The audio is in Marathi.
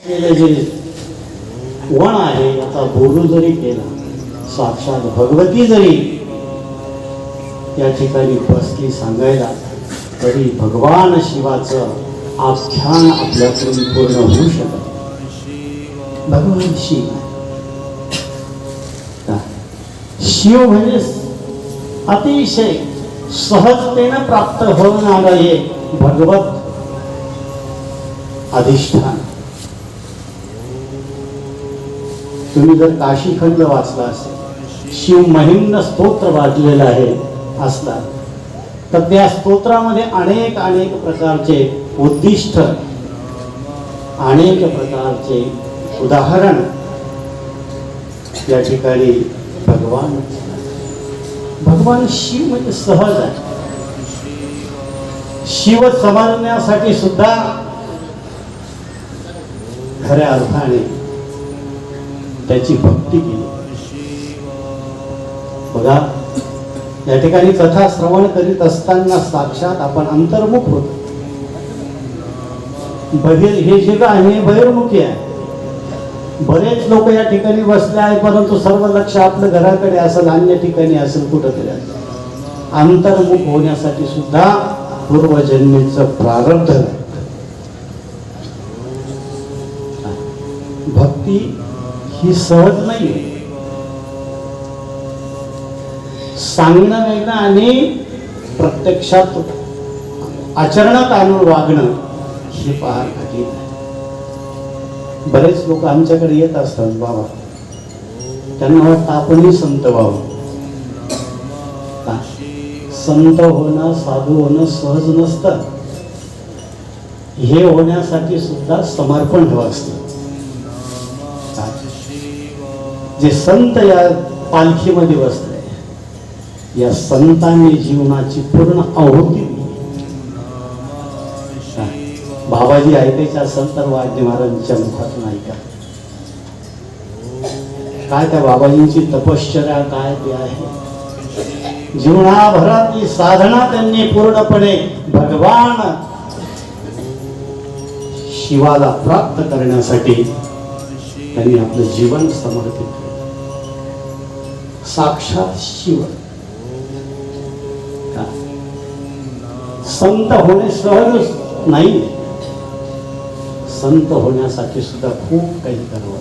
केले जे वण आहे याचा बोलू जरी केला, साक्षात भगवती जरी या ठिकाणी बसली सांगायला, तरी भगवान शिवाचं आख्यान आपल्याकडून पूर्ण होऊ शकत. भगवान शिव, शिव म्हणजे अतिशय सहजतेने प्राप्त होणारं हे भगवत अधिष्ठान. तुम्ही जर काशीखंड वाचला असेल, शिव महिम्न स्तोत्र वाचलेलं आहे असला, तर त्या स्तोत्रामध्ये अनेक अनेक प्रकारचे उद्दिष्ट, अनेक प्रकारचे उदाहरण या ठिकाणी भगवान शिव म्हणजे सहज आहे. शिव समजण्यासाठी सुद्धा खऱ्या अर्थाने त्याची भक्ती केली. बघा, या ठिकाणी कथा श्रवण करीत असताना साक्षात आपण अंतर्मुख होतो. बहिर हे जग आहे बहिर्मुखी आहे. बरेच लोक या ठिकाणी बसले आहे, परंतु सर्व लक्ष आपलं घराकडे असेल, अन्य ठिकाणी असेल, कुठंतरी असेल. अंतर्मुख होण्यासाठी सुद्धा पूर्वजन्मीचं प्रारब्ध. भक्ती ही सहज नाही, सांगणं वेगळं आणि प्रत्यक्षात आचरणात आणून वागणं हे फार कठीण आहे. बरेच लोक आमच्याकडे येत असतात, बाबा त्यांना वाटतं आपणही संत व्हावं. संत होणं, साधू होणं सहज नसतं. हे होण्यासाठी सुद्धा समर्पण हवं असतं. जे संत या पालखीमध्ये बसले, या संतांनी जीवनाची पूर्ण आहुती दिली. बाबाजी ऐकायचे असेल तर वाद्य महाराजांच्या मुखातून ऐका. काय त्या बाबाजींची तपश्चर्या काय ती आहे. जीवनाभरातली साधना त्यांनी पूर्णपणे भगवान शिवाला प्राप्त करण्यासाठी त्यांनी आपलं जीवन समर्पित केलं. साक्षात शिव. संत होणे सहज नाही, संत होण्यासाठी सुद्धा खूप काही करावं.